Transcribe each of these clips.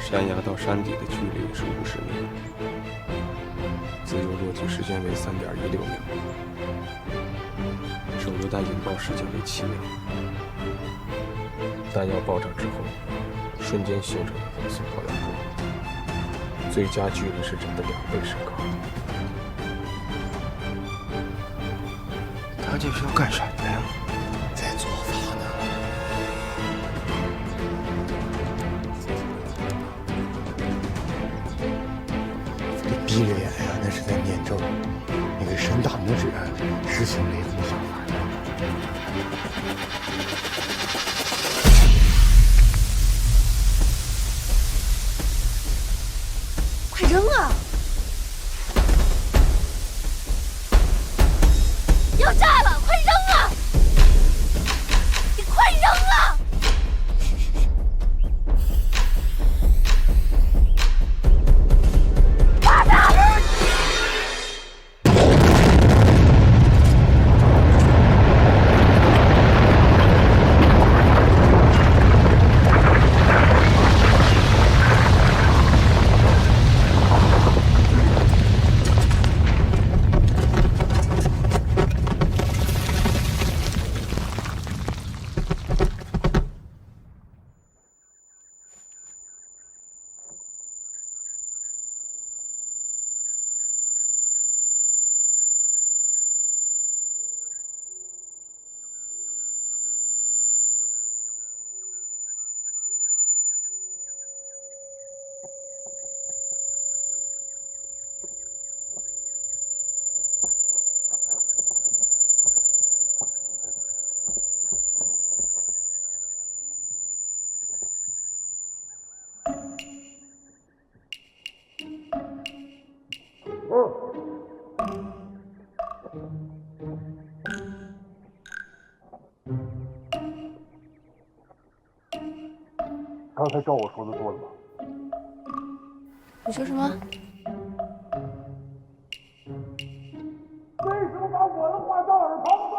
山崖到山底的距离是50米，自由落体时间为3.16秒，手榴弹引爆时间为7秒。弹药爆炸之后，瞬间形成的音速爆炸波，最佳距离是人的2倍身高。他这是要干什么呀？在做法呢。这闭着眼呀，那是在念咒；那个伸大拇指，是行雷公想法。快扔啊！要炸了，快扔啊！你快扔啊！爆炸了！刚才照我说的做了吗？你说什么？为什么把我的话当耳旁风？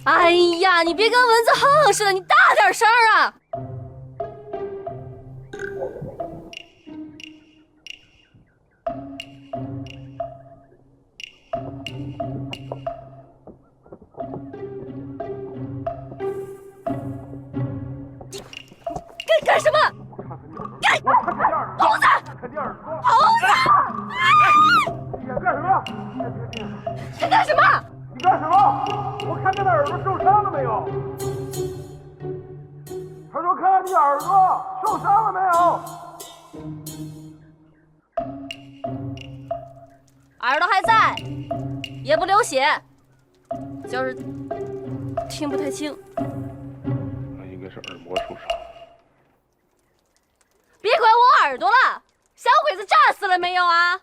哎呀，你别跟蚊子哼似的，你大点声啊！干什么？干！猴子！猴子！你干什么？你干什么？你干什么？我看他的耳朵受伤了没有？他说看你耳朵受伤了没有？耳朵还在，也不流血，就是听不太清。那应该是耳膜受伤。别管我耳朵了，小鬼子炸死了没有啊？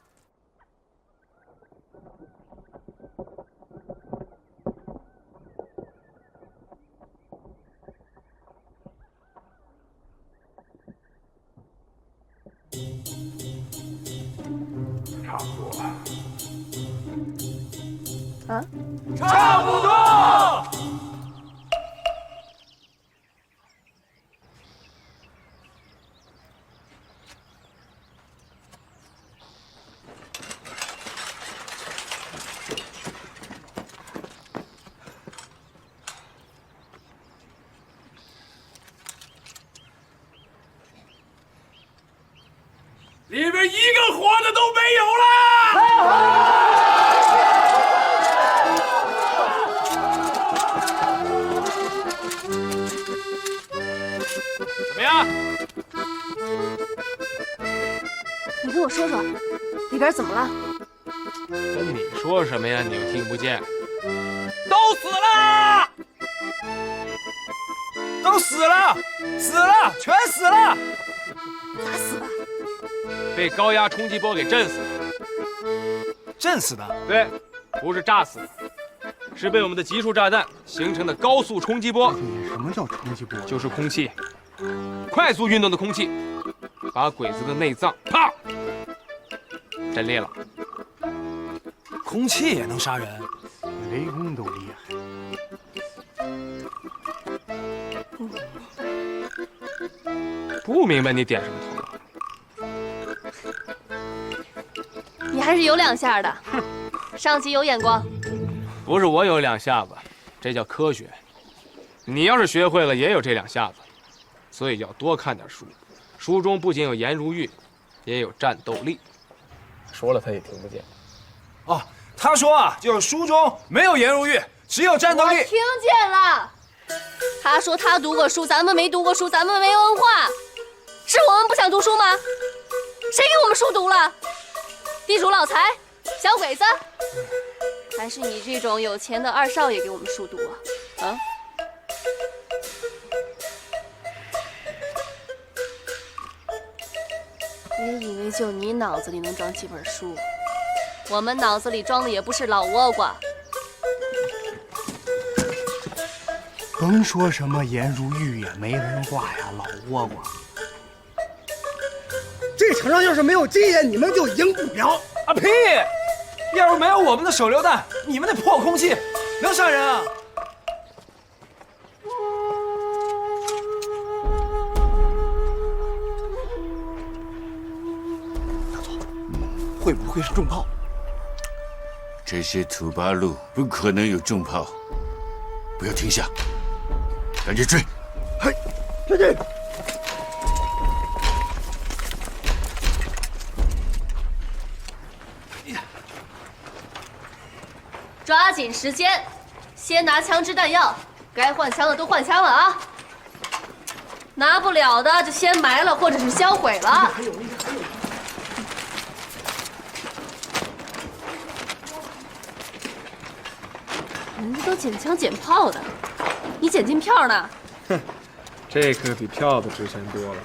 差不多了。啊？差不多。里边一个活的都没有了。怎么样？你跟我说说，里边怎么了？跟你说什么呀？你又听不见。都死了！都死了！死了！全死了！咋死的？被高压冲击波给震死的。震死的？对，不是炸死的，是被我们的集束炸弹形成的高速冲击波。什么叫冲击波？就是空气，快速运动的空气，把鬼子的内脏啪震裂了。空气也能杀人？雷公都厉害。不不明白你点什么头。你还是有两下的，上级有眼光。不是我有两下子，这叫科学。你要是学会了，也有这两下子。所以要多看点书，书中不仅有颜如玉，也有战斗力。说了他也听不见。哦，他说啊，就是书中没有颜如玉，只有战斗力。我听见了，他说他读过书，咱们没读过书，咱们没文化，是我们不想读书吗？谁给我们书读了？地主老财、小鬼子，还是你这种有钱的二少爷给我们书读啊？啊？别以为就你脑子里能装几本书，我们脑子里装的也不是老倭瓜。甭说什么颜如玉呀，没文化呀，老倭瓜。这场上要是没有金爷，你们就赢不了。啊屁！要是没有我们的手榴弹，你们那破空气能杀人啊？会不会是重炮？这些土八路不可能有重炮，不要停下，赶紧追！嘿，追击！抓紧时间，先拿枪支弹药，该换枪的都换枪了啊！拿不了的就先埋了，或者是销毁了。人家都捡枪捡炮的，你捡金票呢？哼，这可比票子值钱多了。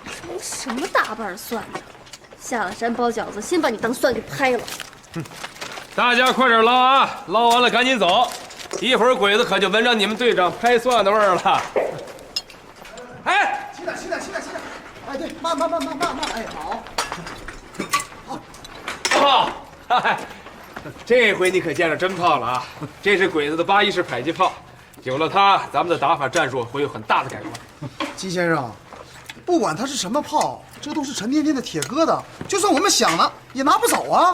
你什么大瓣蒜呢？下了山包饺子，先把你当蒜给拍了。哼，大家快点捞啊！捞完了赶紧走，一会儿鬼子可就闻着你们队长拍蒜的味儿了。哎，起来！哎，对，慢！哎，好。炮！嗨，这回你可见着真炮了啊！这是鬼子的8·1式迫击炮，有了它，咱们的打法战术会有很大的改观。金先生，不管它是什么炮，这都是沉甸甸的铁疙瘩，就算我们想了，也拿不走啊！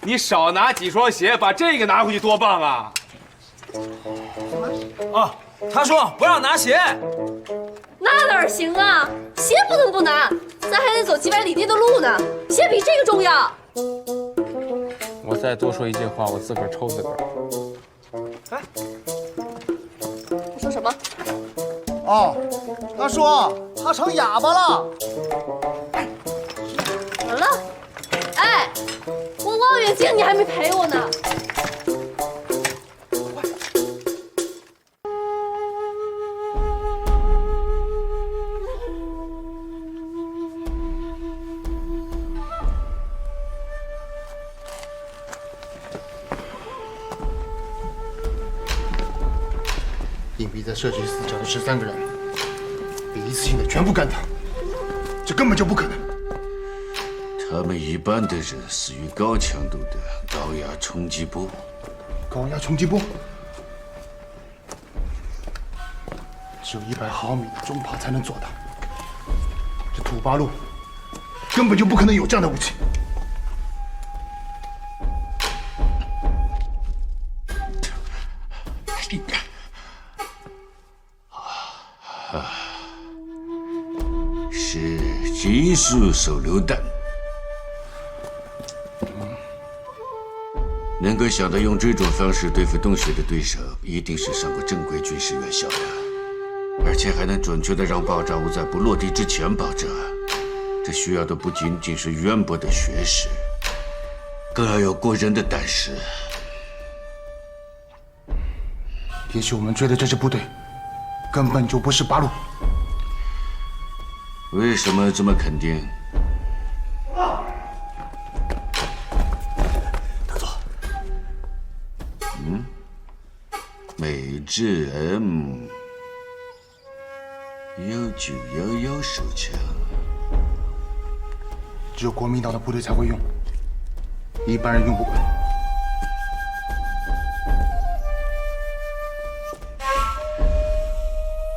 你少拿几双鞋，把这个拿回去多棒啊！啊，他说不让拿鞋。那哪行啊？鞋不能不拿，咱还得走几百里地的路呢，鞋比这个重要。我再多说一句话，我自个儿抽自个儿。他说什么？哦，他说他成哑巴了。怎么了？哎，我望远镜你还没赔我呢。隐蔽在社区死角的13个人，被一次性的全部干掉，这根本就不可能。他们一半的人死于高强度的高压冲击波。高压冲击波，只有100毫米的重炮才能做到。这土八路根本就不可能有这样的武器。是金属手榴弹。能够想到用这种方式对付洞穴的对手，一定是上过正规军事院校的，而且还能准确地让爆炸物在不落地之前爆炸。这需要的不仅仅是渊博的学识，更要有过人的胆识。也许我们追的这支部队根本就不是八路。为什么这么肯定？大佐，美制 M1911手枪，只有国民党的部队才会用，一般人用不惯。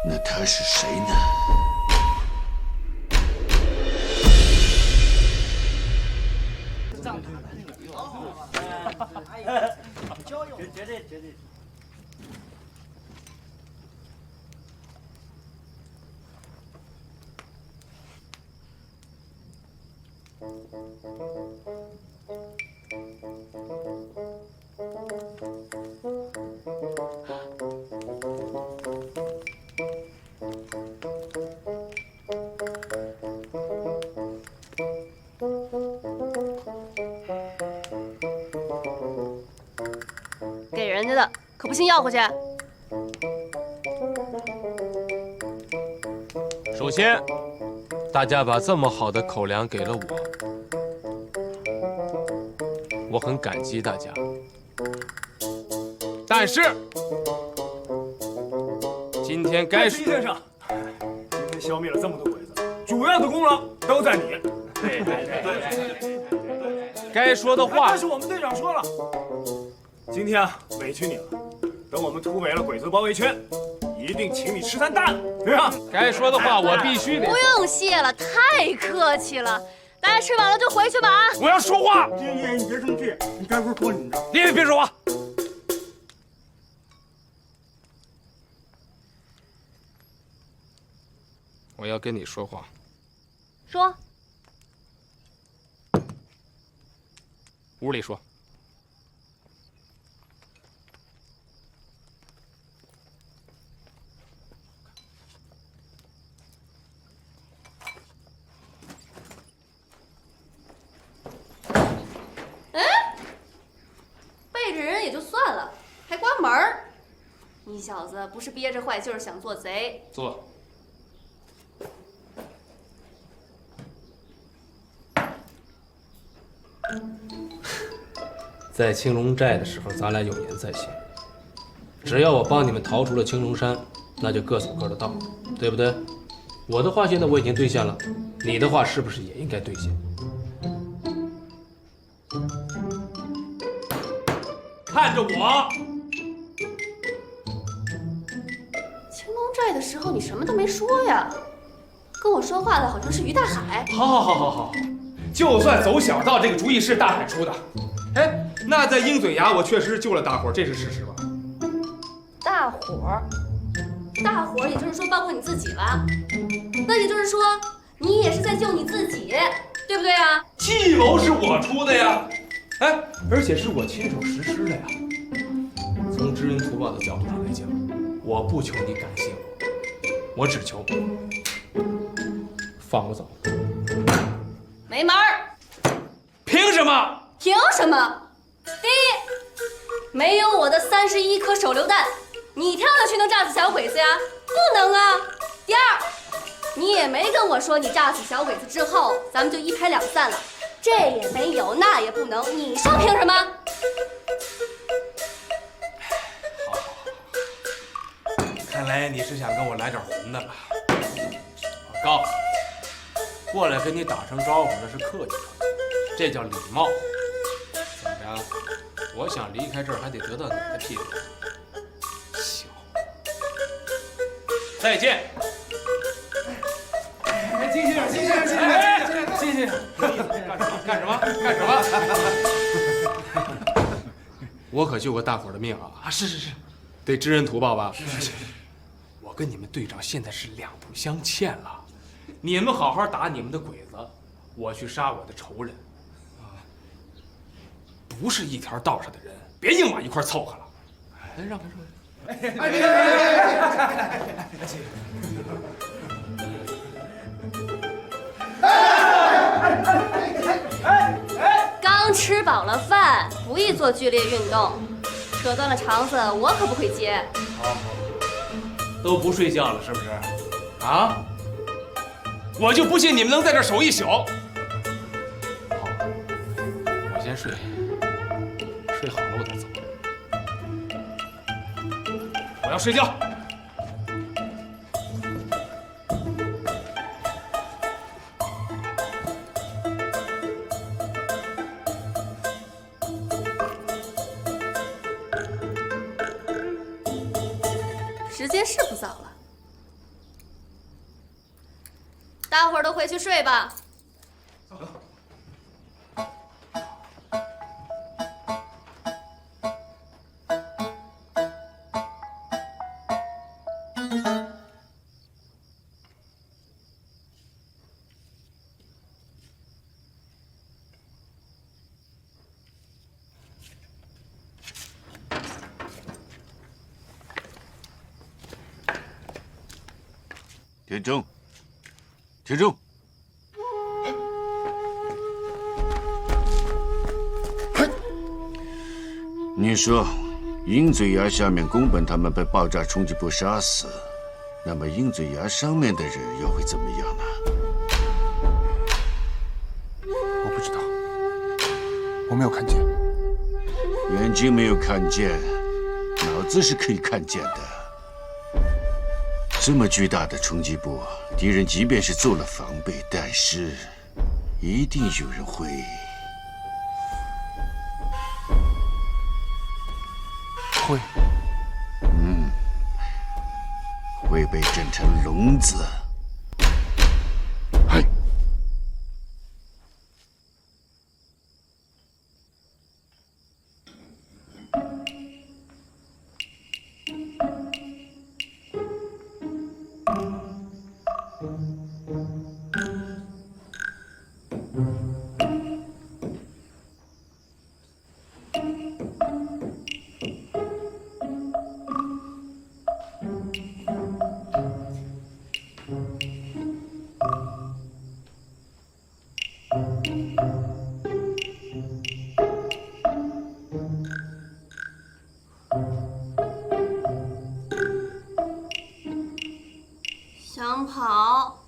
那他是谁呢？交友。绝对。给人家的可不信要回去。首先，大家把这么好的口粮给了我，我很感激大家。但是，今天该齐先生，今天消灭了这么多鬼子，主要的功劳都在你。对。该说的话，但是我们队长说了，今天啊委屈你了。等我们突围了鬼子包围圈，一定请你吃餐大的，对吧？该说的话我必须得。不用谢了，太客气了。大家吃饱了就回去吧啊！我要说话。爷爷，你别生气，你该不是说你的。爷爷别说话。我要跟你说话。说。屋里说。背着人也就算了，还关门儿。你小子不是憋着坏劲儿想做贼？坐。在青龙寨的时候，咱俩有言在先。只要我帮你们逃出了青龙山，那就各走各的道，对不对？我的话现在我已经兑现了，你的话是不是也应该兑现？看着我。青龙寨的时候你什么都没说呀，跟我说话的好像是于大海。好，就算走小道，这个主意是大海出的。哎，那在鹰嘴崖我确实救了大伙，这是事实吧？大伙儿，也就是说包括你自己了。那也就是说，你也是在救你自己，对不对啊？计谋是我出的呀，哎，而且是我亲手实施的呀。从知恩图报的角度上来讲，我不求你感谢我，我只求放我走。没门儿！凭什么？凭什么？第一，没有我的31颗手榴弹，你跳下去能炸死小鬼子呀？不能啊！第二，你也没跟我说你炸死小鬼子之后，咱们就一拍两散了，这也没有，那也不能，你说凭什么？好，看来你是想跟我来点混的了。我告诉你，过来跟你打声招呼那是客气话，这叫礼貌。怎么着？我想离开这儿还得得到你的批准。小，再见。哎，金先生，金先生，干什么？我可救过大伙儿的命啊！是，得知恩图报吧？是。我跟你们队长现在是两不相欠了。你们好好打你们的鬼子，我去杀我的仇人。不是一条道上的人，别硬往一块凑合了。哎，让开刚吃饱了饭，不宜做剧烈运动，扯断了肠子，我可不会接。好，都不睡觉了是不是？啊？我就不信你们能在这儿守一宿。好，我先睡，睡好了我再走。我要睡觉。时间是不早了，大伙儿都回去睡吧。田中，田中。你说，鹰嘴崖下面宫本他们被爆炸冲击波杀死，那么鹰嘴崖上面的人又会怎么样呢？我不知道，我没有看见。眼睛没有看见，脑子是可以看见的。这么巨大的冲击波，敌人即便是做了防备，但是一定有人会会被震成聋子。嗨，想跑。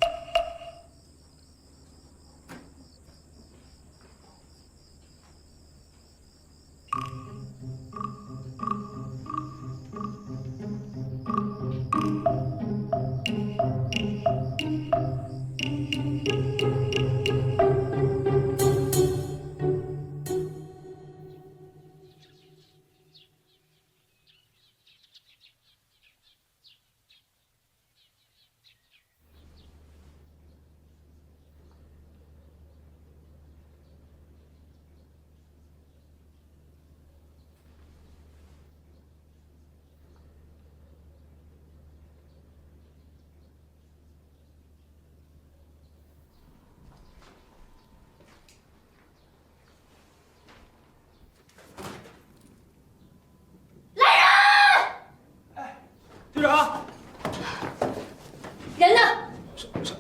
队长，人呢？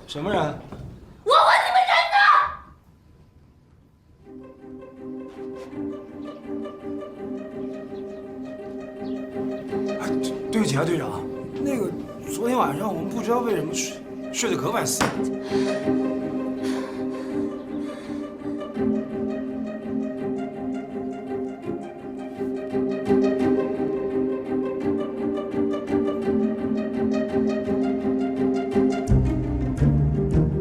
什么人？我问你们哎，对不起啊，队长，那个昨天晚上我们不知道为什么睡得格外死。人，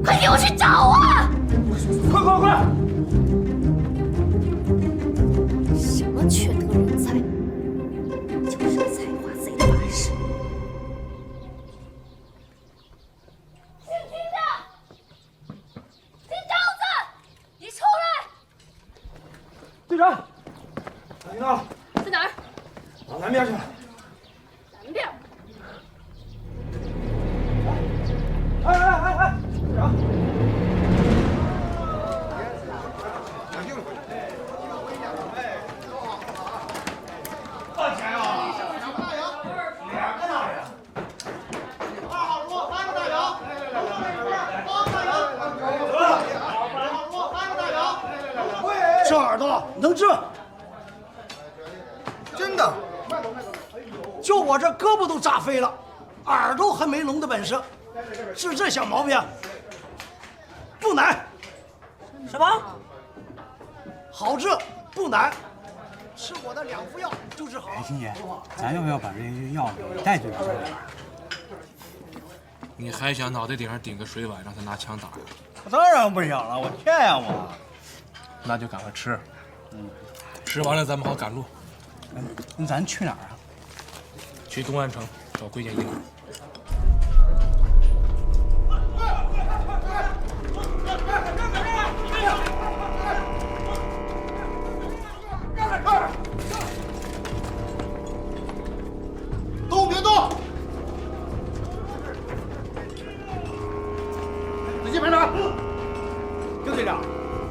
快给我去找啊！快！什么缺德人才，就是个才华贼的把式。金刀子，你出来！队长，打听到了，在哪儿？往南边去了。南边。哎，队长。这耳朵能治？真的，就我这胳膊都炸飞了，耳朵还没聋的本事，治这小毛病不难。什么？好治不难，吃我的2副药就治好。哎，金姐，咱要不要把这些药给带队长这边？你还想脑袋顶上顶个水碗，让他拿枪打呀？我当然不想了，我骗呀我。那就赶快吃，吃完了咱们好赶路。那咱去哪儿啊？去东安城找归建英。动别动！仔细排查。刘队长，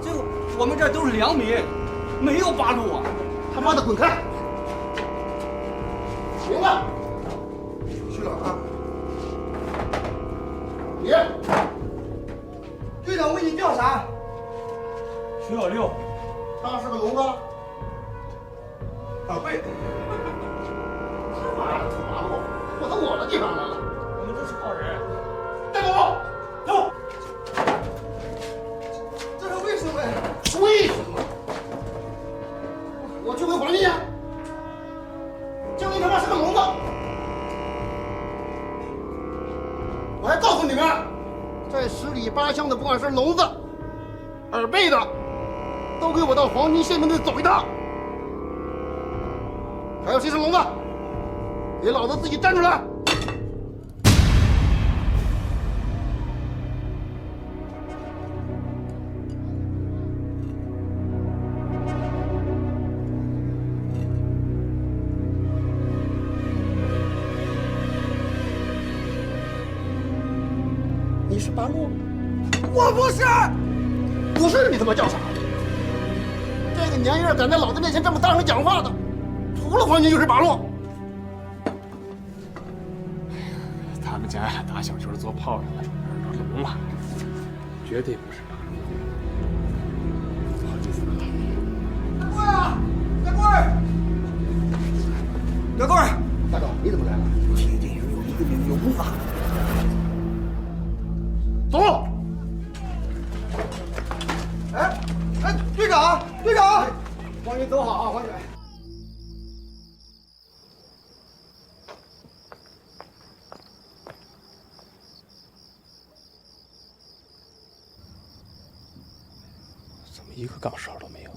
这个我们这都是良民，没有八路啊！他妈的滚开！行了，去了啊。的地方来了？我们都是好人。带走，走。这是为什么呀？为什么？我就会还你呀！就你他妈是个聋子！我还告诉你们，在十里八乡的，不管是聋子、耳背的，都给我到黄金县城队走一趟。还有谁是聋子？给老子自己站出来！你是八路？我不是。不是你他妈叫啥？这个年月敢在老子面前这么大声讲话的，除了黄金就是八路。他们家打小就是做炮仗的，耳朵聋了，绝对不是八路。不好意思。大贵啊，大贵，大贵，大哥，你怎么来了？铁定有一个人有误啊！走！哎，队长，队长，黄云走好啊，黄远。怎么一个岗哨都没有？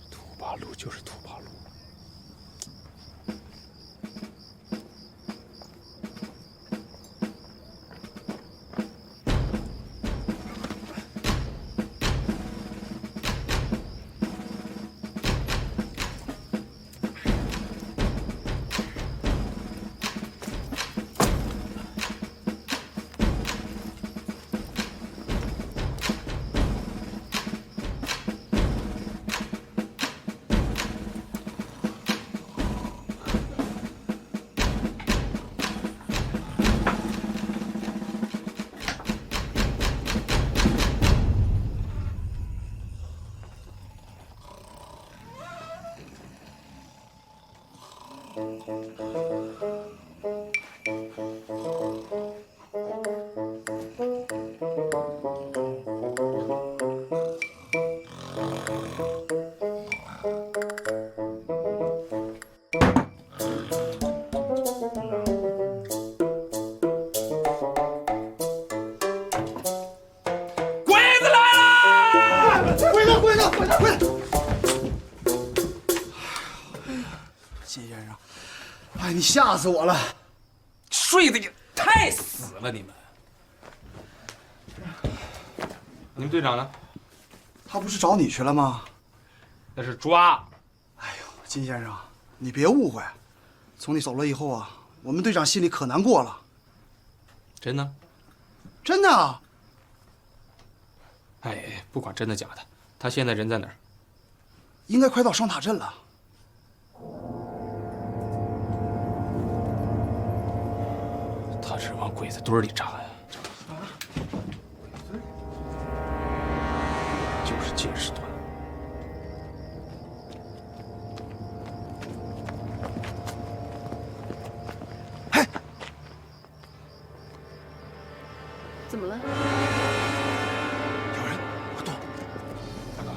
土八路就是土八路。金先生，哎，你吓死我了！睡得也太死了，你们！你们队长呢？他不是找你去了吗？那是抓。哎呦，金先生，你别误会，从你走了以后啊，我们队长心里可难过了。真的？真的啊！哎，不管真的假的，他现在人在哪儿？应该快到双塔镇了。他是往鬼子堆里扎呀！就是结实段。嘿，怎么了？有人，快躲！大哥，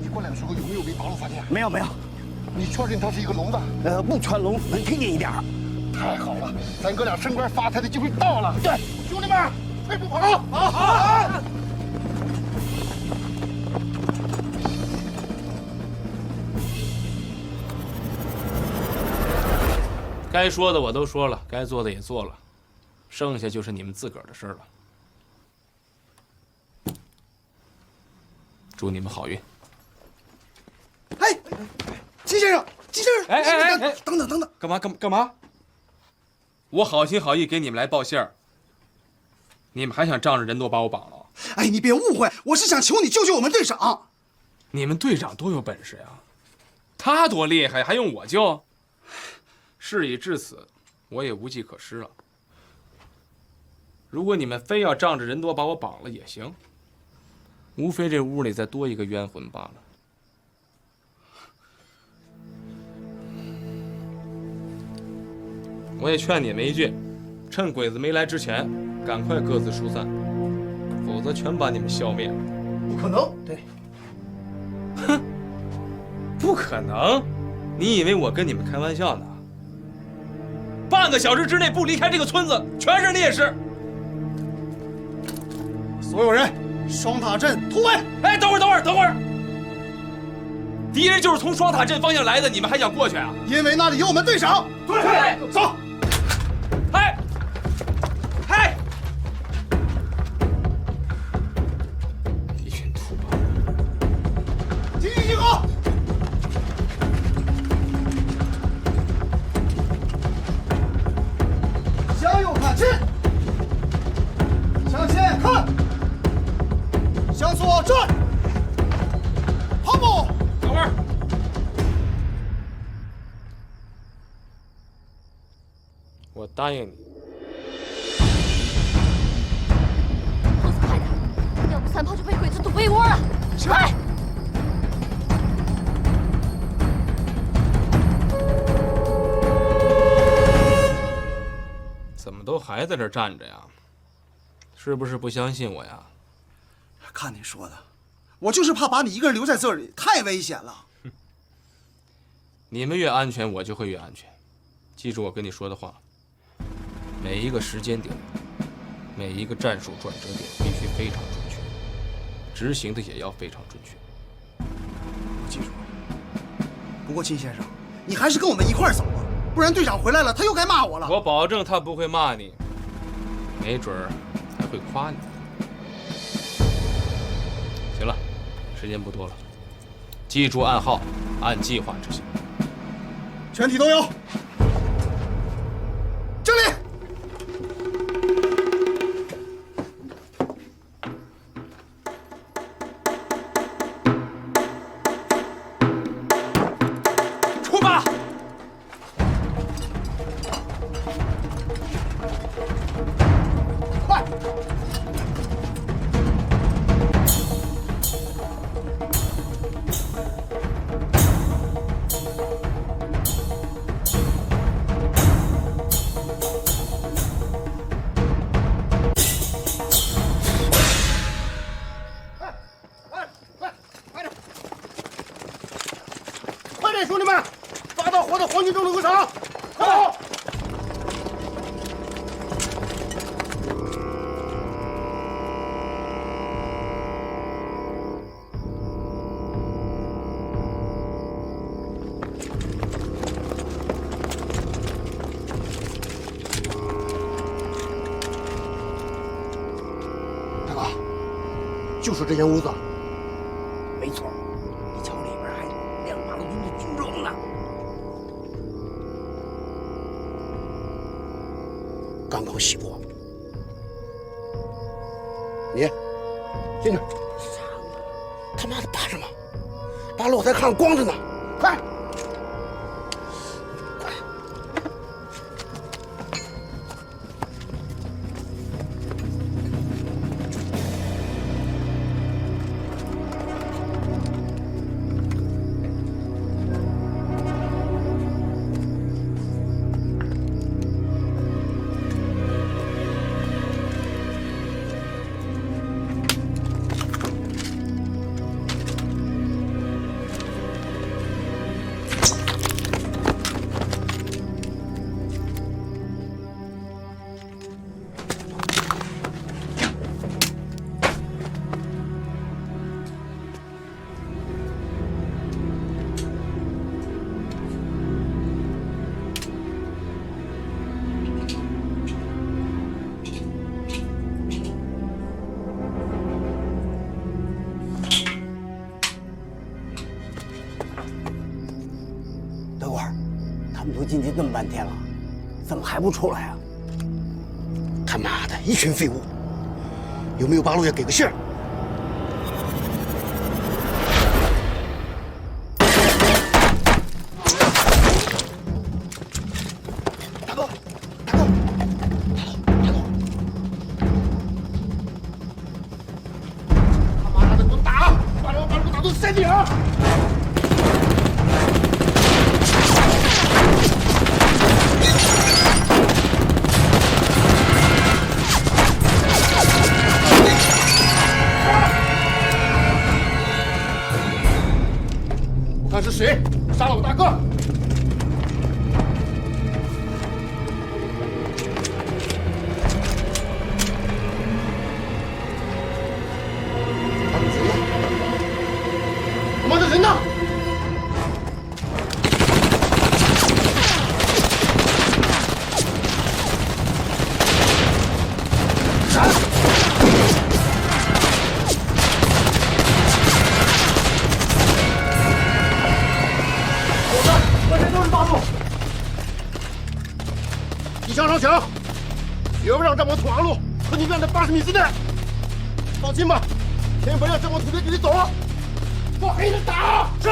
你过来的时候有没有被八路发现？没有没有，你确认他是一个聋子？不穿聋，能听见一点儿。太好了，咱哥俩升官发财的机会到了。对，兄弟们，快步跑！好，好。该说的我都说了，该做的也做了，剩下就是你们自个儿的事儿了。祝你们好运。哎，金先生，金先生，哎，等等等等，干嘛？我好心好意给你们来报信儿，你们还想仗着人多把我绑了？哎，你别误会，我是想求你救救我们队长。你们队长多有本事呀，他多厉害，还用我救？事已至此，我也无计可施了。如果你们非要仗着人多把我绑了也行，无非这屋里再多一个冤魂罢了。我也劝你们一句，趁鬼子没来之前，赶快各自疏散，否则全把你们消灭了。不可能。对。哼，不可能！你以为我跟你们开玩笑呢？半个小时之内不离开这个村子，全是烈士。所有人，双塔镇突围！哎，等会儿！敌人就是从双塔镇方向来的，你们还想过去啊？因为那里有我们队长。对，走。嗨，一群土包！集体集合！向右看齐，向前看，向左转，跑步。等会儿。我答应你。胖子快点，要不3炮就被鬼子堵被窝了！快！怎么都还在这站着呀？是不是不相信我呀？看你说的，我就是怕把你一个人留在这里，太危险了。你们越安全，我就会越安全。记住我跟你说的话，每一个时间点，每一个战术转折点必须非常准确，执行的也要非常准确。我记住了。不过秦先生，你还是跟我们一块儿走吧，不然队长回来了，他又该骂我了。我保证他不会骂你，没准儿还会夸你。行了，时间不多了，记住暗号，按计划执行。全体都有。敬礼。出发。快！快点，兄弟们，抓到活的黄金钟留个场，快跑！大哥，就是这间屋子。没错，你瞧里边还亮马路军的军装呢。刚刚洗过。你进去。他妈的怕什么？把露台看光着呢，快！德官，他们都进去那么半天了，怎么还不出来啊？他妈的，一群废物！有没有八路也给个信儿？大哥，大哥，大哥！他妈的，给我打！把这给我打到山顶！向上抢，绝不让战魔捅二路和你院在80米之内。放心吧，天不让战魔土地继续走，不黑的打！是。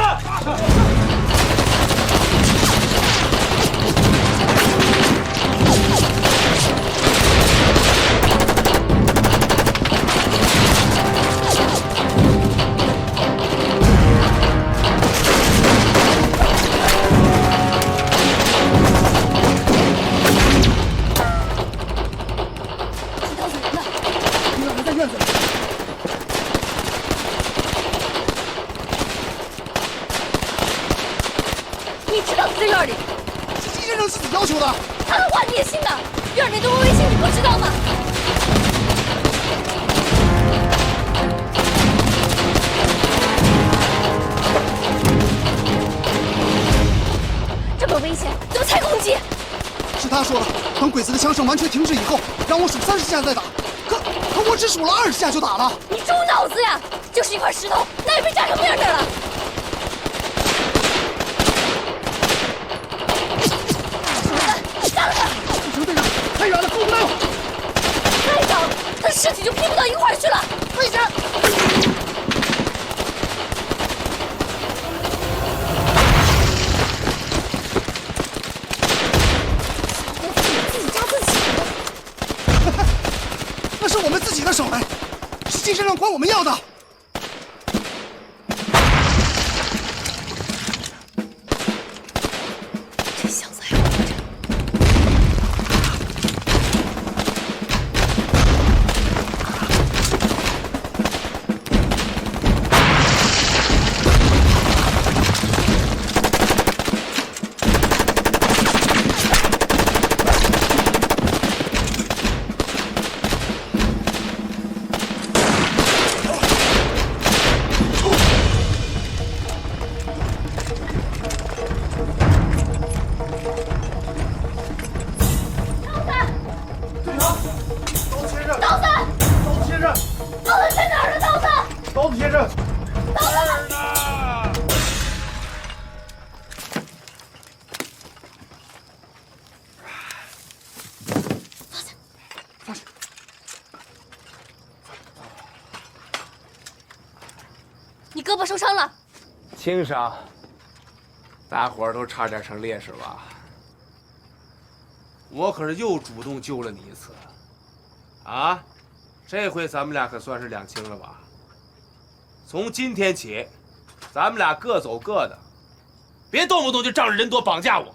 要求的，他的话你也信的？院内对我威胁你不知道吗？这么危险，怎么才攻击？是他说的，等鬼子的枪声完全停止以后，让我数30下再打。可我只数了20下就打了。你猪脑子呀！就是一块石头，那也被炸成面的了。太远了，够不到！再搞，他尸体就拼不到一块儿去了，危险！自己扎自己，那是我们自己的手雷，是金先生管我们要的。这小子还活着。胳膊受伤了，轻伤，大伙儿都差点成烈士吧？我可是又主动救了你一次，啊，这回咱们俩可算是两清了吧？从今天起，咱们俩各走各的，别动不动就仗着人多绑架我。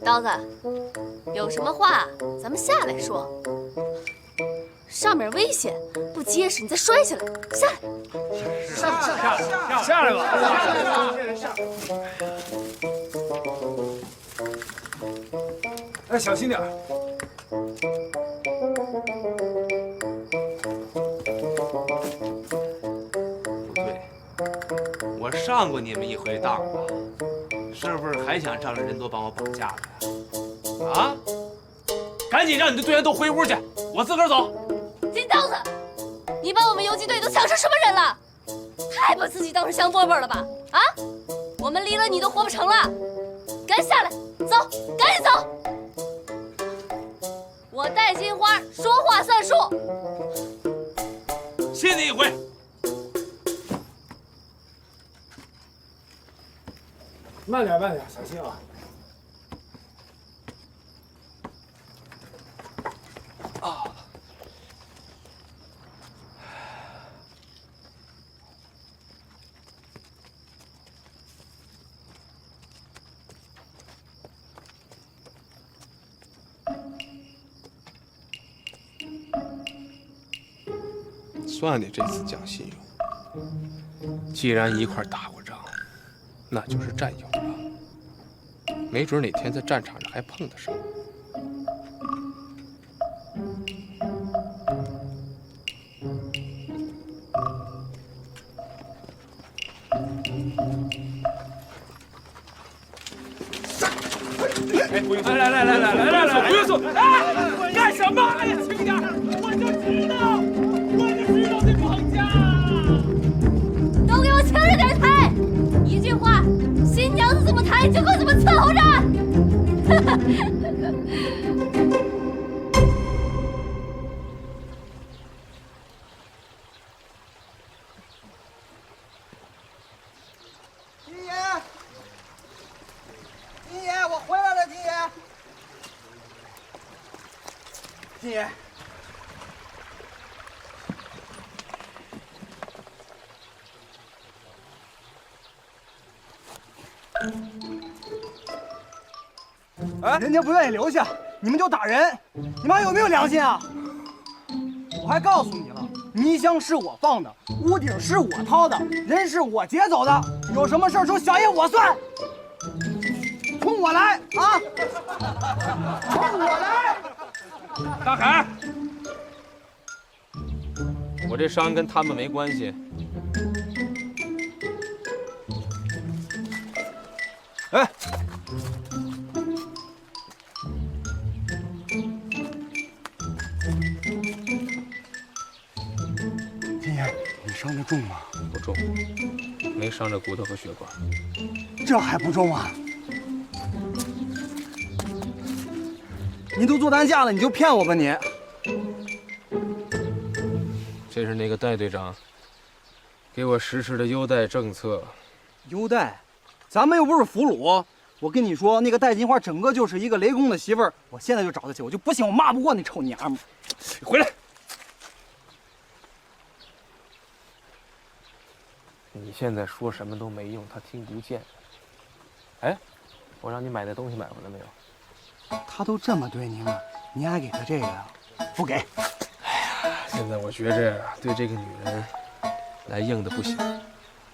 刀子，有什么话咱们下来说。上面危险，不结实你再摔下来。下来，下来吧。哎，小心点。不对，我上过你们一回当吧？是不是还想仗着人多帮我绑架的呀？啊！赶紧让你的队员都回屋去，我自个儿走。金刀子，你把我们游击队都抢成什么人了？太把自己当成香饽饽了吧？啊！我们离了你都活不成了，赶紧下来，走，赶紧走！我戴金花说话算数。信你一回。慢点，慢点，小心啊！算你这次讲信用。既然一块打过仗，那就是战友了。没准哪天在战场上还碰得上。来，不用送！哎，干什么呀，轻点！我就知道这绑架！都给我轻着点抬！一句话，新金爷，哎，人家不愿意留下，你们就打人，你们还有没有良心啊？我还告诉你了，泥箱是我放的，屋顶是我掏的，人是我劫走的，有什么事冲小爷我算，冲我来啊！冲我来！大海，我这伤跟他们没关系。哎，金爷，你伤得重吗？不重，没伤着骨头和血管。这还不重啊？你都做担架了，你就骗我吧你！这是那个戴队长给我实施的优待政策。优待？咱们又不是俘虏。我跟你说，那个戴金花整个就是一个雷公的媳妇儿。我现在就找她去，我就不信我骂不过那臭娘们儿。回来！你现在说什么都没用，他听不见。哎，我让你买的东西买回来没有？他都这么对您了，您还给他这个呀？不给。哎呀，现在我觉着对这个女人来硬的不行，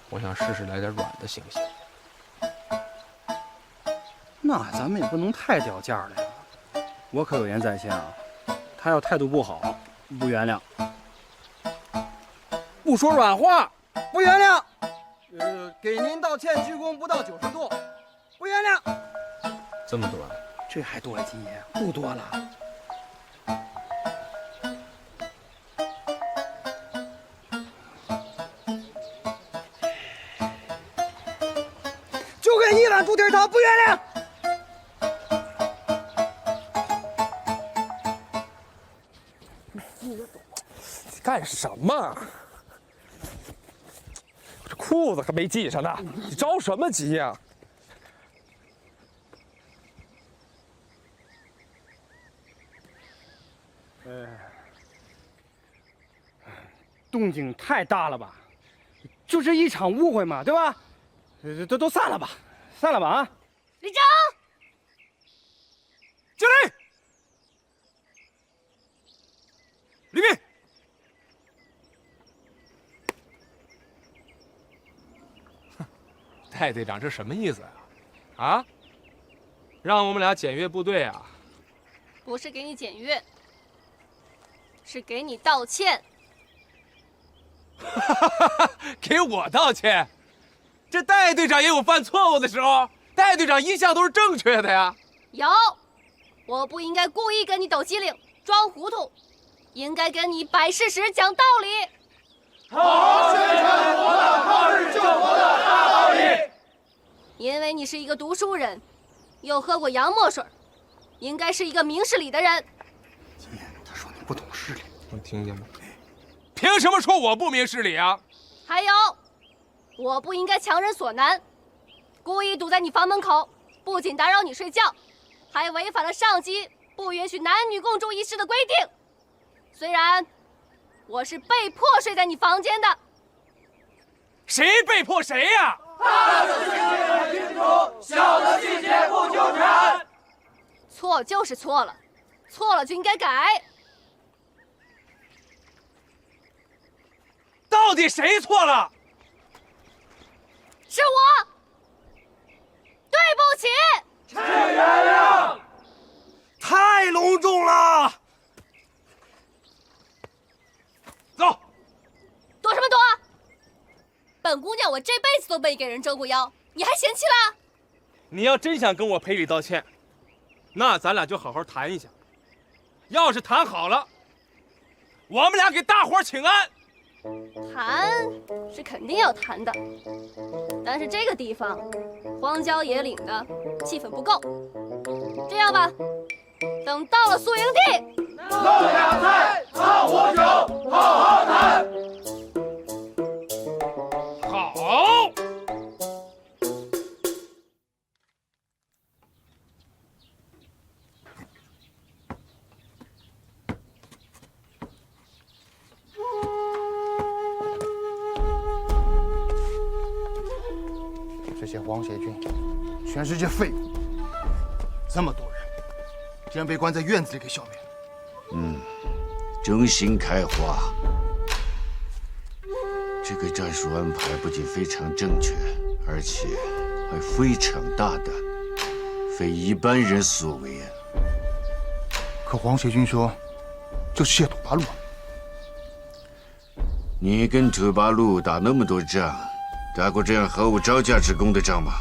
我想试试来点软的行不行？那咱们也不能太掉价了呀。我可有言在先啊，他要态度不好，不原谅。不说软话，不原谅。给您道歉，鞠躬不到90度，不原谅。这么短？这还多了，金爷，不多了。就给一碗猪蹄汤，不原谅。干什么？这裤子还没系上呢，你着什么急呀？动静太大了吧？就是一场误会嘛，对吧？都散了吧，散了吧啊！李征，敬礼！礼毕。戴队长，这什么意思啊？啊？让我们俩检阅部队啊？不是给你检阅，是给你道歉。给我道歉？这戴队长也有犯错误的时候，戴队长一向都是正确的呀。有，我不应该故意跟你抖机灵、装糊涂，应该跟你摆事实、讲道理。好好宣传我的抗日救国的大道理。因为你是一个读书人，又喝过洋墨水，应该是一个明事理的人。金爷，他说你不懂事理，能听见吗？凭什么说我不明事理啊？还有，我不应该强人所难，故意堵在你房门口，不仅打扰你睡觉，还违反了上级不允许男女共住一室的规定。虽然我是被迫睡在你房间的，谁被迫谁呀？大的情节很清楚，小的细节不纠缠。错就是错了，错了就应该改。到底谁错了？是我，对不起。请原谅。太隆重了。走。躲什么躲？本姑娘我这辈子都没给人折过腰，你还嫌弃了？你要真想跟我赔礼道歉，那咱俩就好好谈一下。要是谈好了，我们俩给大伙请安。谈是肯定要谈的，但是这个地方荒郊野岭的，气氛不够。这样吧，等到了宿营地，弄两菜，烫壶酒，好好谈。好。这些皇协军全是些废物，这么多人，竟然被关在院子里给消灭了。重新开花。这个战术安排不仅非常正确，而且还非常大胆，非一般人所为啊！可皇协军说，这是谢土八路啊。你跟土八路打那么多仗，打过这样毫无招架之功的仗吗？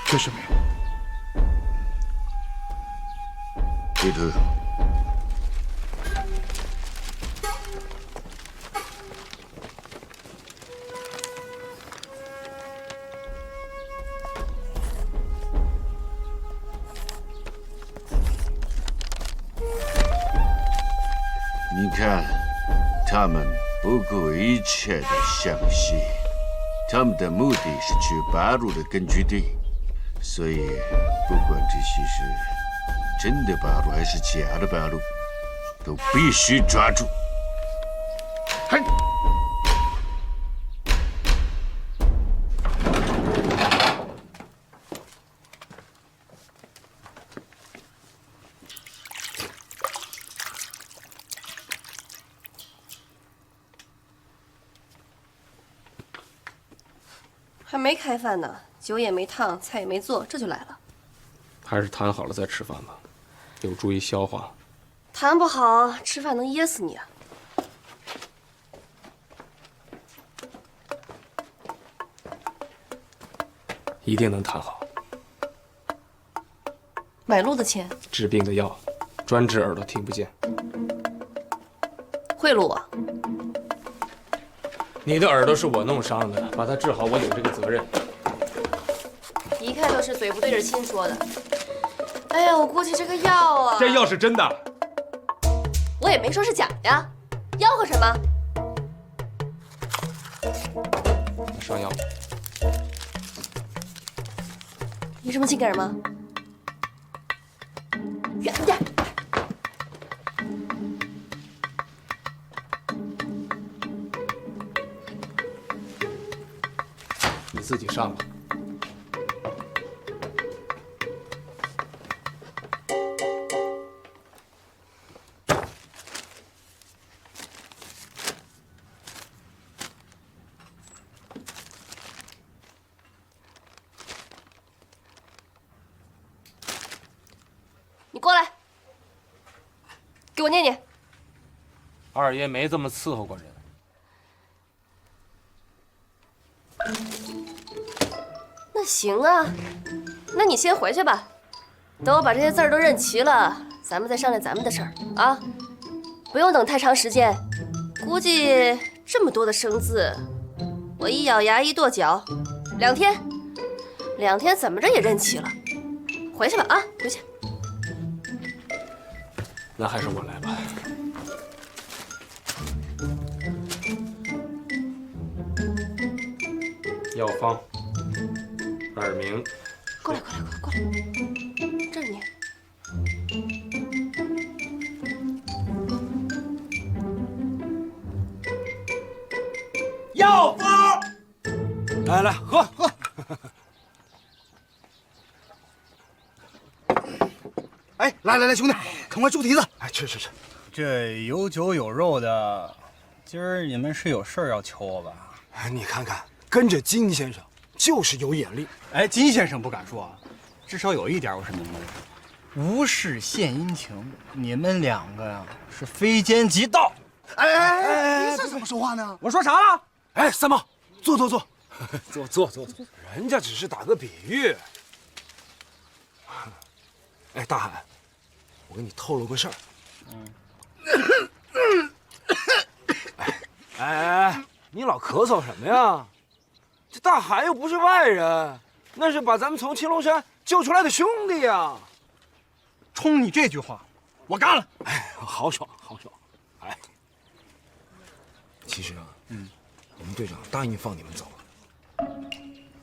确实没有。地图。你看，他们不顾一切的向西，他们的目的是去八路的根据地，所以不管这些是真的八路还是假的八路，都必须抓住。嘿，还没开饭呢，酒也没烫，菜也没做，这就来了。还是谈好了再吃饭吧，有助于消化。谈不好，吃饭能噎死你啊！一定能谈好。买路的钱，治病的药，专治耳朵听不见。贿赂我？你的耳朵是我弄伤的，把它治好，我有这个责任。一看就是嘴不对着心说的。哎呀，我估计这个药啊，这药是真的，我也没说是假的呀，吆喝什么？上药。你这么近干什么？远点！你自己上吧。你过来，给我念念。二爷没这么伺候过人。那行啊，那你先回去吧，等我把这些字儿都认齐了，咱们再商量咱们的事儿啊。不用等太长时间，估计这么多的生字，我一咬牙一跺脚，2天，2天怎么着也认齐了。回去吧啊，回去。那还是我来吧。药方，耳鸣。过来，这儿念。药方，来喝。哎，来，兄弟，赶快猪蹄子！哎，吃。这有酒有肉的，今儿你们是有事儿要求我吧？哎，你看看，跟着金先生就是有眼力。哎，金先生不敢说，至少有一点我是明白的，无事献殷勤，你们2个呀是非奸即盗。哎，你这怎么说话呢？我说啥了？哎，三毛，坐，坐，人家只是打个比喻。哎，大海，我跟你透露个事儿。哎，你老咳嗽什么呀？这大海又不是外人，那是把咱们从青龙山救出来的兄弟呀。冲你这句话，我干了。哎，豪爽。哎，其实啊，我们队长答应放你们走了。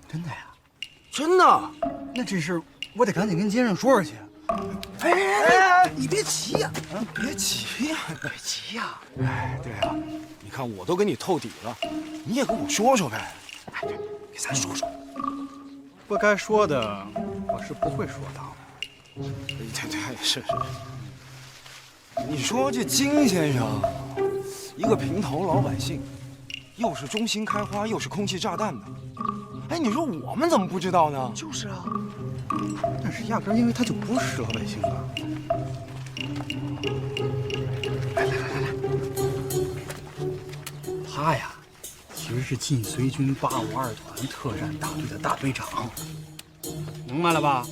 真的呀？真的？那这事我得赶紧跟金生说说去。哎，你别急呀，别急呀。哎，对啊，你看我都跟你透底了，你也跟我说说呗。哎，对，给咱说说。不该说的，我是不会说的。对，是。你说这金先生，一个平头老百姓，又是中心开花，又是空气炸弹的。哎，你说我们怎么不知道呢？就是啊，但是压根儿因为他就不是老百姓啊。来，他呀，其实是晋绥军852团特战大队的大队长，明白了吧？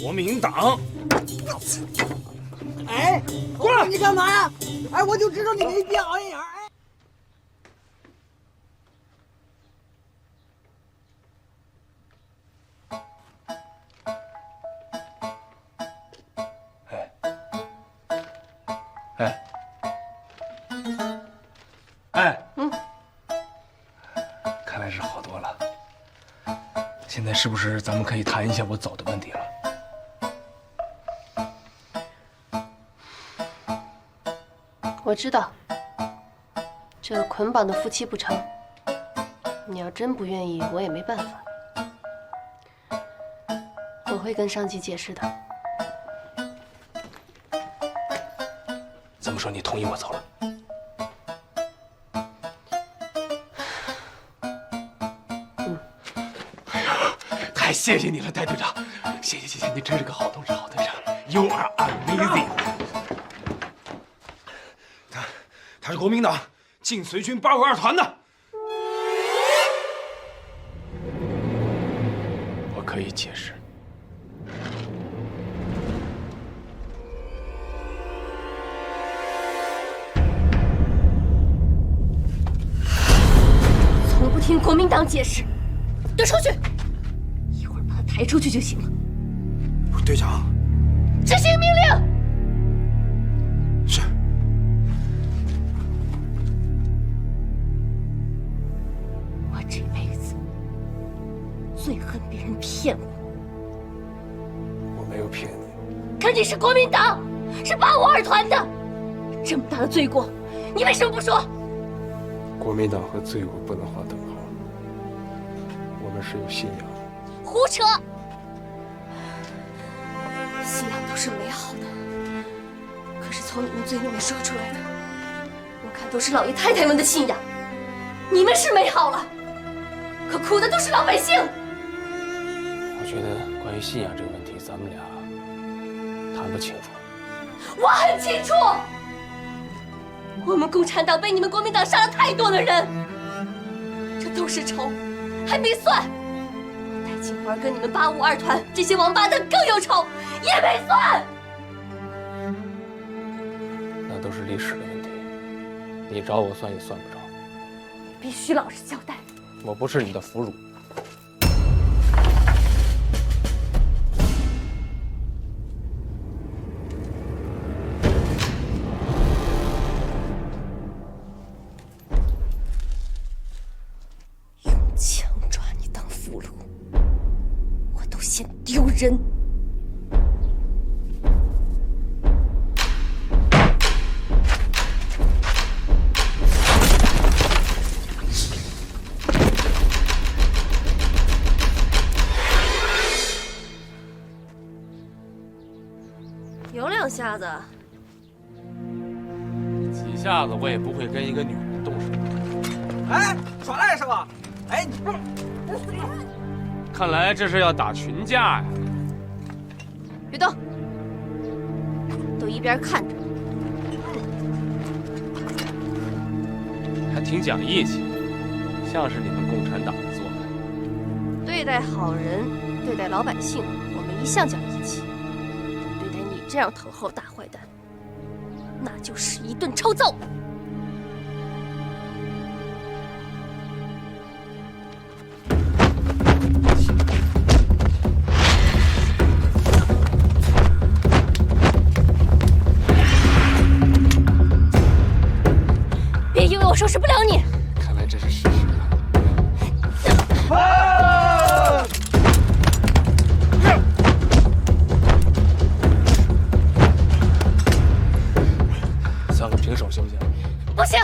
国民党。哎，过来！你干嘛呀？哎，我就知道你没表演。看来是好多了。现在是不是咱们可以谈一下我走的问题了？我知道，这捆绑的夫妻不成。你要真不愿意，我也没办法。我会跟上级解释的。这么说，你同意我走了？哎呀，太谢谢你了，戴队长！谢谢，你真是个好同志，好队长。You are amazing。他是国民党晋绥军852团的。我可以解释。从不听国民党解释，都出去！一会儿把他抬出去就行了。队长，执行命令。是。我这辈子最恨别人骗我。我没有骗你。可你是国民党，是852团的，这么大的罪过，你为什么不说？国民党和罪过不能划等号，我们是有信仰的。胡扯！信仰都是美好的，可是从你们嘴里面说出来的，我看都是老爷太太们的信仰。你们是美好了，可苦的都是老百姓。我觉得关于信仰这个问题，咱们俩谈不清楚。我很清楚，我们共产党被你们国民党杀了太多的人，这都是仇，还没算。戴金花跟你们852团这些王八蛋更有仇，也没算。那都是历史的问题，你找我算也算不着。你必须老实交代。我不是你的俘虏。用枪抓你当俘虏，我都嫌丢人。有2下子，几下子我也不会跟一个女人动手。哎，耍赖是吧？哎，你不是，看来这是要打群架呀！别动，都一边看着。还挺讲义气，像是你们共产党的做法。对待好人，对待老百姓，我们一向讲义气。对待你这样头号大坏蛋，那就是一顿抽揍。别以为我收拾不了你。看来这是事实了。算个平手行不行？不行！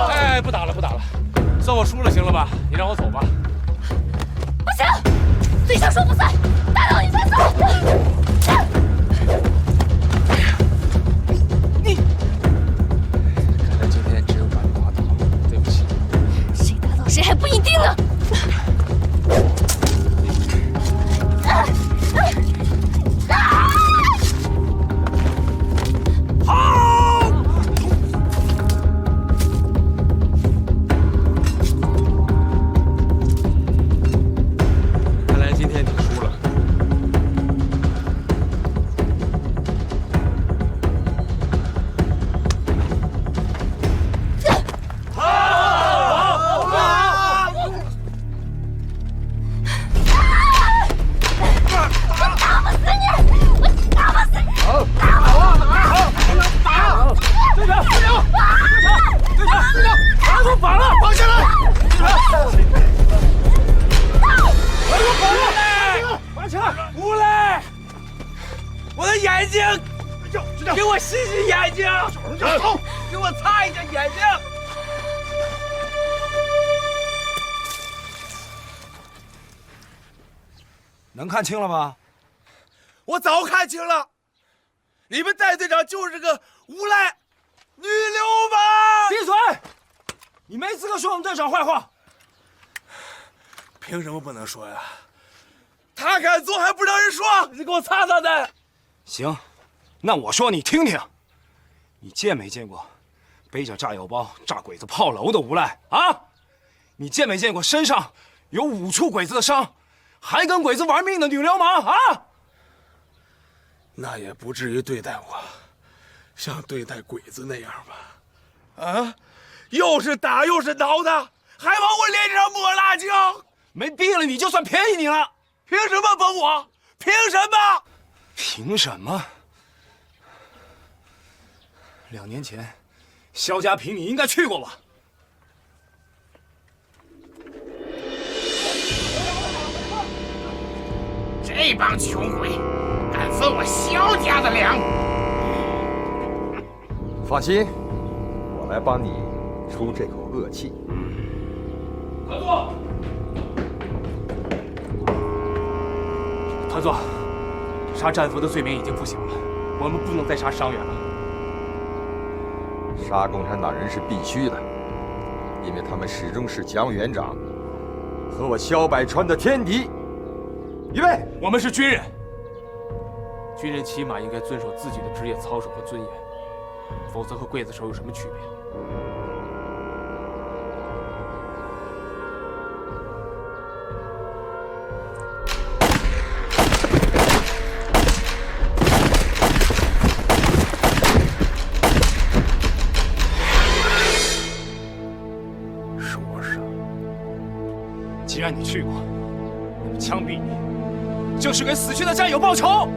哎，不打了，不打了。就走！给我擦一下眼睛！能看清了吗？我早看清了，你们戴队长就是个无赖女流氓！闭嘴！你没资格说我们队长坏话。凭什么不能说呀？他敢做还不让人说？你给我擦擦的！行，那我说你听听，你见没见过背着炸药包炸鬼子炮楼的无赖啊？你见没见过身上有5处鬼子的伤，还跟鬼子玩命的女流氓啊？那也不至于对待我像对待鬼子那样吧？啊，又是打又是挠的，还往我脸上抹辣椒。没毙了你就算便宜你了。凭什么崩我？凭什么？凭什么？2年前，肖家坪你应该去过吧？这帮穷鬼，敢分我肖家的粮！放心，我来帮你出这口恶气。团座，团座，杀战俘的罪名已经不小了，我们不能再杀伤员了。杀共产党人是必须的，因为他们始终是蒋委员长和我萧百川的天敌。预备！我们是军人，军人起码应该遵守自己的职业操守和尊严，否则和刽子手有什么区别？说啥？既然你去过，那么枪毙你，就是给死去的战友报仇。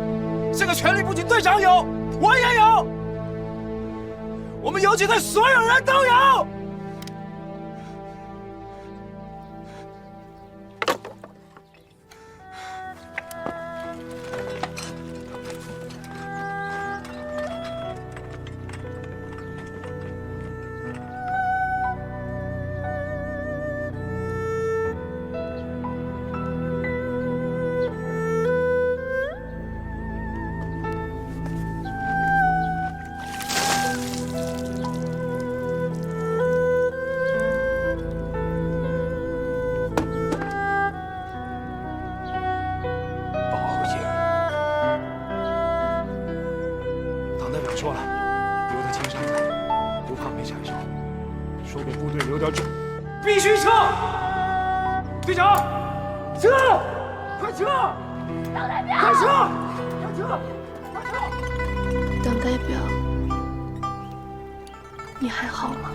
这个权利不仅队长有，我也有，我们游击队所有人都有。说了，留在青山来，不怕没柴烧。说给部队留点准，必须撤！队长，撤！快撤！党代表，快撤！快撤！快撤！党代表，你还好吗？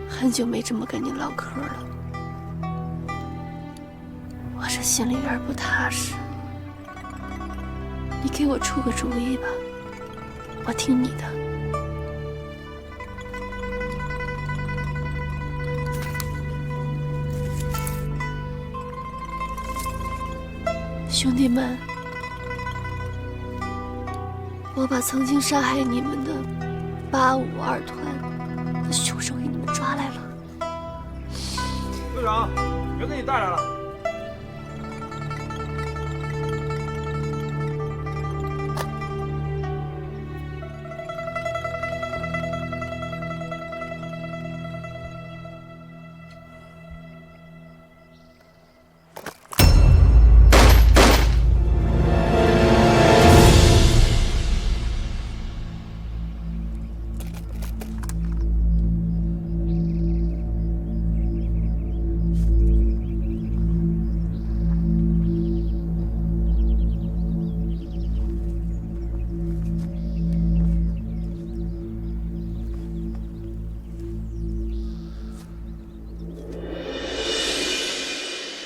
很久没这么跟你唠嗑了，我这心里有点不踏实。你给我出个主意吧，我听你的。兄弟们，我把曾经杀害你们的852团的凶手给你们抓来了。队长，人给你带来了。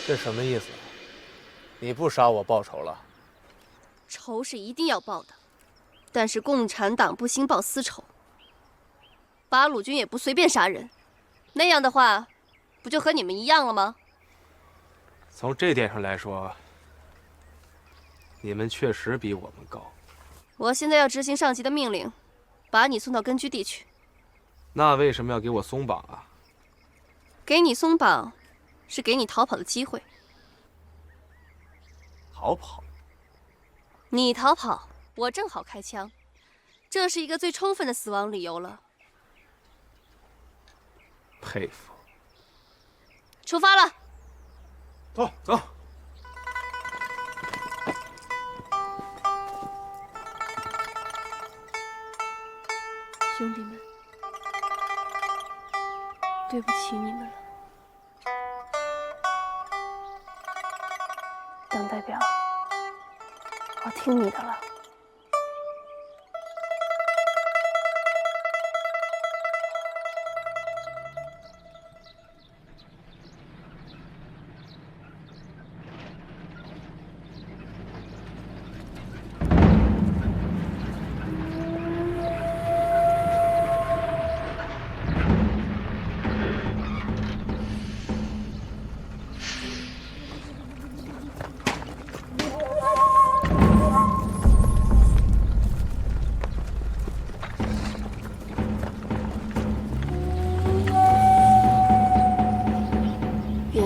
这什么意思？你不杀我报仇了？仇是一定要报的，但是共产党不兴报私仇。八路军也不随便杀人，那样的话，不就和你们一样了吗？从这点上来说，你们确实比我们高。我现在要执行上级的命令，把你送到根据地去。那为什么要给我松绑啊？给你松绑，是给你逃跑的机会。逃跑？你逃跑，我正好开枪，这是一个最充分的死亡理由了。佩服。出发了。走走。兄弟们，对不起你们了。党代表，我听你的了。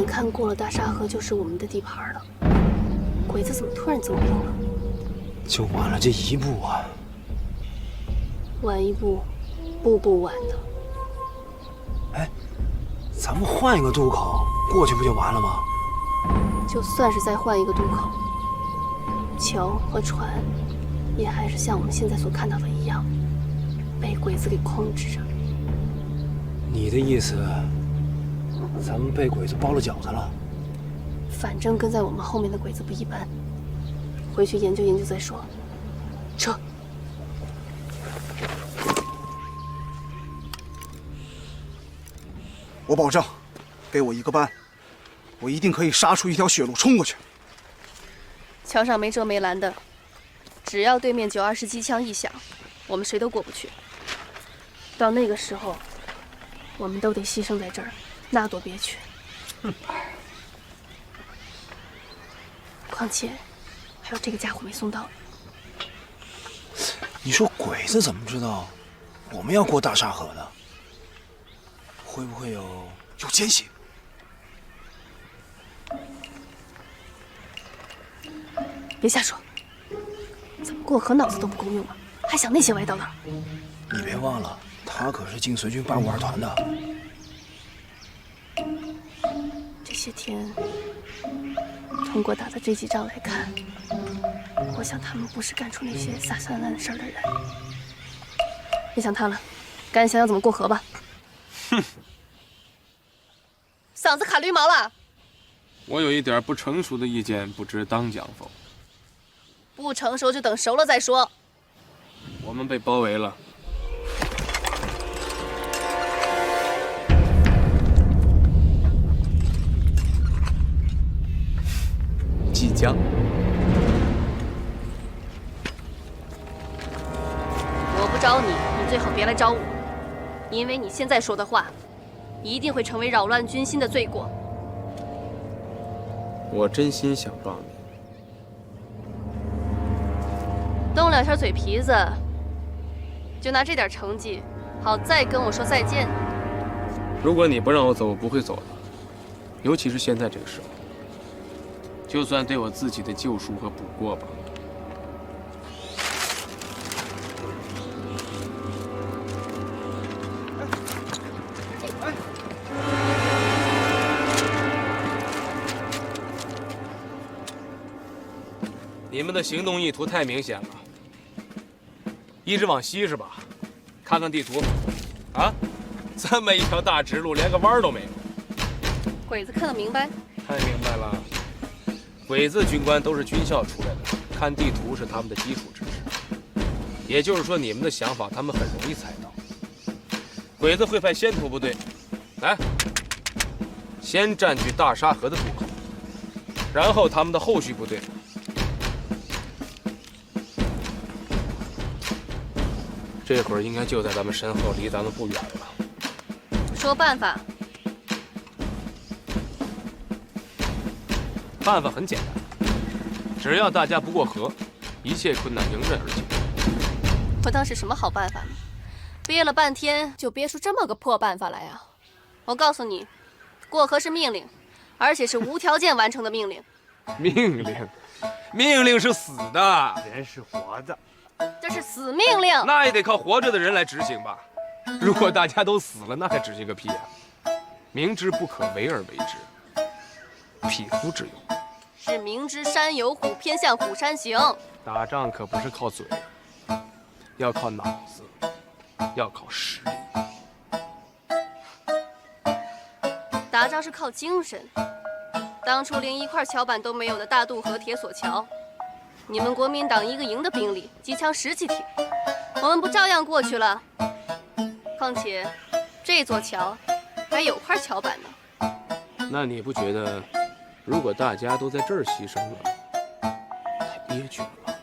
看过了大沙河就是我们的地盘了，鬼子怎么突然这么硬了？就晚了这一步啊！晚一步，步步晚的。哎，咱们换一个渡口过去不就完了吗？就算是再换一个渡口，桥和船也还是像我们现在所看到的一样，被鬼子给控制着。你的意思？咱们被鬼子包了饺子了。反正跟在我们后面的鬼子不一般，回去研究研究再说。撤！我保证，给我一个班，我一定可以杀出一条血路冲过去。桥上没遮没拦的，只要对面920机枪一响，我们谁都过不去。到那个时候，我们都得牺牲在这儿。那多憋屈！况且还有这个家伙没送到。你说鬼子怎么知道我们要过大沙河呢？会不会有奸细？别瞎说！怎么过河脑子都不够用啊？还想那些歪道道？你别忘了，他可是晋绥军852团的。这些天，通过打的这几仗来看，我想他们不是干出那些撒三滥事儿的人。别想他了，赶紧想想怎么过河吧。哼，嗓子卡绿毛了。我有一点不成熟的意见，不知当讲否？不成熟就等熟了再说。我们被包围了。即将。我不招你，你最好别来招我，因为你现在说的话，一定会成为扰乱军心的罪过。我真心想帮你。动两下嘴皮子，就拿这点成绩，好再跟我说再见。如果你不让我走，我不会走的，尤其是现在这个时候。就算对我自己的救赎和补过吧。你们的行动意图太明显了，一直往西是吧？看看地图，啊，这么一条大直路，连个弯都没有。鬼子看得明白？太明白了。鬼子军官都是军校出来的，看地图是他们的基础知识。也就是说，你们的想法他们很容易猜到。鬼子会派先头部队来，先占据大沙河的渡口，然后他们的后续部队。这会儿应该就在咱们身后，离咱们不远了。说办法。办法很简单，只要大家不过河，一切困难迎刃而解。我当是什么好办法呢？憋了半天，就憋出这么个破办法来呀！我告诉你，过河是命令，而且是无条件完成的命令。命令，命令是死的，人是活的。这是死命令，那也得靠活着的人来执行吧？如果大家都死了，那还执行个屁呀！明知不可为而为之，匹夫之勇。是明知山有虎，偏向虎山行。打仗可不是靠嘴，要靠脑子，要靠实力。打仗是靠精神。当初连一块桥板都没有的大渡河铁索桥，你们国民党一个营的兵力，机枪10几挺，我们不照样过去了？况且，这座桥还有块桥板呢。那你不觉得，如果大家都在这儿牺牲了，太憋屈了吗？